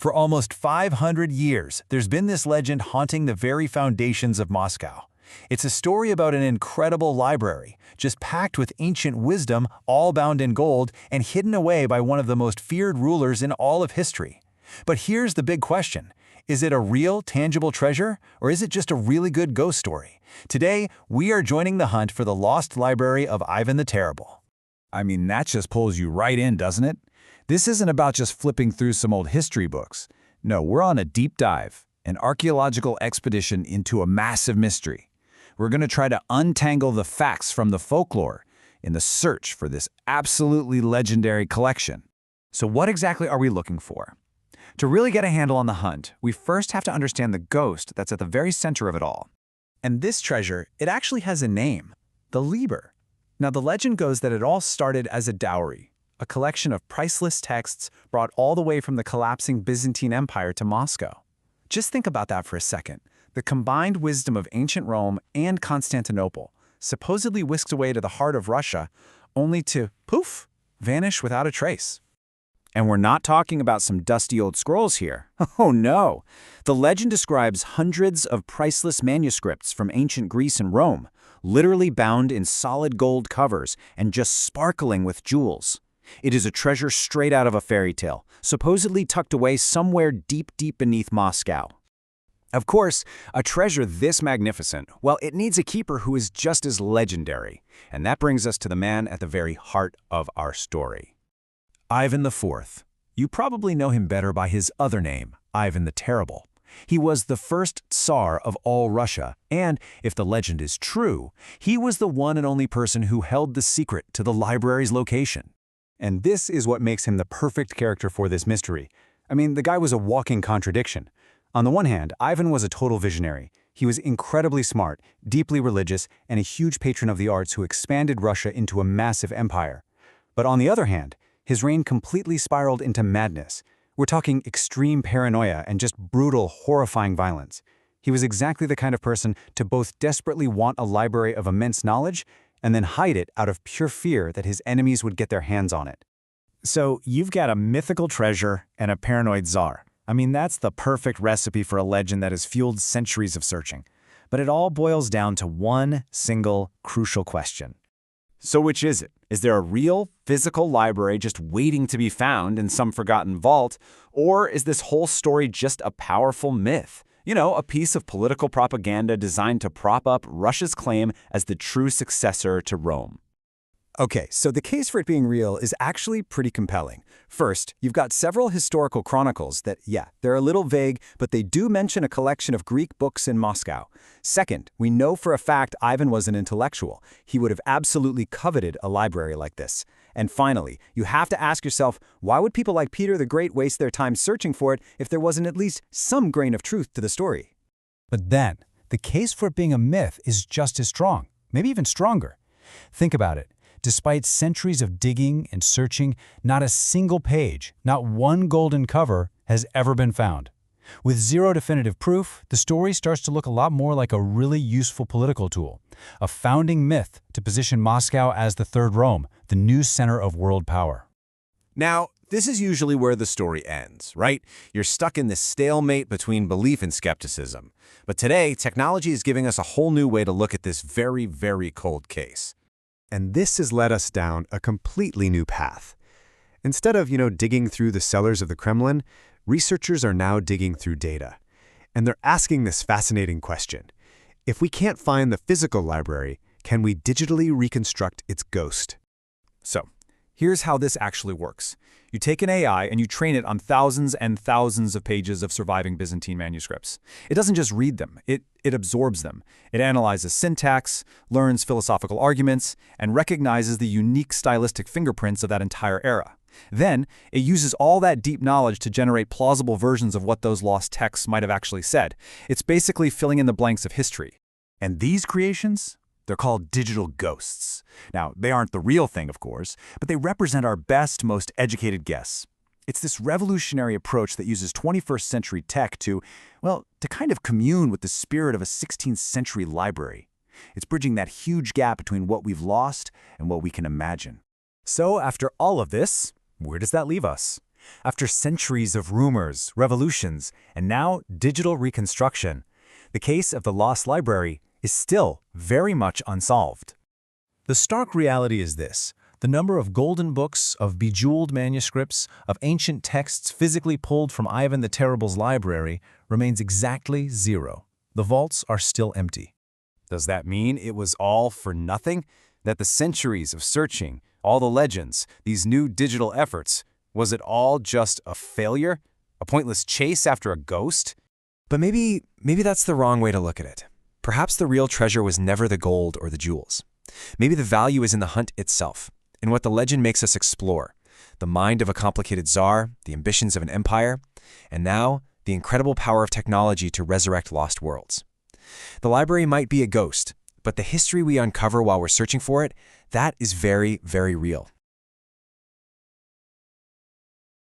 For almost 500 years, there's been this legend haunting the very foundations of Moscow. It's a story about an incredible library, just packed with ancient wisdom, all bound in gold and hidden away by one of the most feared rulers in all of history. But here's the big question. Is it a real, tangible treasure, or is it just a really good ghost story? Today, we are joining the hunt for the lost library of Ivan the Terrible. I mean, that just pulls you right in, doesn't it? This isn't about just flipping through some old history books. No, we're on a deep dive, an archaeological expedition into a massive mystery. We're going to try to untangle the facts from the folklore in the search for this absolutely legendary collection. So what exactly are we looking for? To really get a handle on the hunt, we first have to understand the ghost that's at the very center of it all. And this treasure, it actually has a name, the Liber. Now, the legend goes that it all started as a dowry, a collection of priceless texts brought all the way from the collapsing Byzantine Empire to Moscow. Just think about that for a second. The combined wisdom of ancient Rome and Constantinople, supposedly whisked away to the heart of Russia, only to, poof, vanish without a trace. And we're not talking about some dusty old scrolls here. Oh no! The legend describes hundreds of priceless manuscripts from ancient Greece and Rome, literally bound in solid gold covers and just sparkling with jewels. It is a treasure straight out of a fairy tale, supposedly tucked away somewhere deep, deep beneath Moscow. Of course, a treasure this magnificent, well, it needs a keeper who is just as legendary. And that brings us to the man at the very heart of our story. Ivan IV. You probably know him better by his other name, Ivan the Terrible. He was the first Tsar of all Russia, and, if the legend is true, he was the one and only person who held the secret to the library's location. And this is what makes him the perfect character for this mystery. I mean, the guy was a walking contradiction. On the one hand, Ivan was a total visionary. He was incredibly smart, deeply religious, and a huge patron of the arts who expanded Russia into a massive empire. But on the other hand, his reign completely spiraled into madness. We're talking extreme paranoia and just brutal, horrifying violence. He was exactly the kind of person to both desperately want a library of immense knowledge and then hide it out of pure fear that his enemies would get their hands on it. So you've got a mythical treasure and a paranoid czar. I mean, that's the perfect recipe for a legend that has fueled centuries of searching. But it all boils down to one single, crucial question. So which is it? Is there a real, physical library just waiting to be found in some forgotten vault? Or is this whole story just a powerful myth? You know, a piece of political propaganda designed to prop up Russia's claim as the true successor to Rome. Okay, so the case for it being real is actually pretty compelling. First, you've got several historical chronicles that, yeah, they're a little vague, but they do mention a collection of Greek books in Moscow. Second, we know for a fact Ivan was an intellectual. He would have absolutely coveted a library like this. And finally, you have to ask yourself, why would people like Peter the Great waste their time searching for it if there wasn't at least some grain of truth to the story? But then, the case for it being a myth is just as strong, maybe even stronger. Think about it. Despite centuries of digging and searching, not a single page, not one golden cover, has ever been found. With zero definitive proof, the story starts to look a lot more like a really useful political tool, a founding myth to position Moscow as the Third Rome, the new center of world power. Now, this is usually where the story ends, right? You're stuck in this stalemate between belief and skepticism. But today, technology is giving us a whole new way to look at this very, very cold case. And this has led us down a completely new path. Instead of, digging through the cellars of the Kremlin, researchers are now digging through data. And they're asking this fascinating question. If we can't find the physical library, can we digitally reconstruct its ghost? So, here's how this actually works. You take an AI and you train it on thousands and thousands of pages of surviving Byzantine manuscripts. It doesn't just read them, it absorbs them. It analyzes syntax, learns philosophical arguments, and recognizes the unique stylistic fingerprints of that entire era. Then, it uses all that deep knowledge to generate plausible versions of what those lost texts might have actually said. It's basically filling in the blanks of history. And these creations? They're called digital ghosts. Now, they aren't the real thing, of course, but they represent our best, most educated guess. It's this revolutionary approach that uses 21st century tech to kind of commune with the spirit of a 16th century library. It's bridging that huge gap between what we've lost and what we can imagine. So, after all of this, where does that leave us? After centuries of rumors, revolutions, and now digital reconstruction, the case of the lost library is still very much unsolved. The stark reality is this: the number of golden books, of bejeweled manuscripts, of ancient texts physically pulled from Ivan the Terrible's library remains exactly zero. The vaults are still empty. Does that mean it was all for nothing? That the centuries of searching, all the legends, these new digital efforts, was it all just a failure? A pointless chase after a ghost? But maybe that's the wrong way to look at it. Perhaps the real treasure was never the gold or the jewels. Maybe the value is in the hunt itself, in what the legend makes us explore. The mind of a complicated czar, the ambitions of an empire, and now the incredible power of technology to resurrect lost worlds. The library might be a ghost, but the history we uncover while we're searching for it, that is very, very real.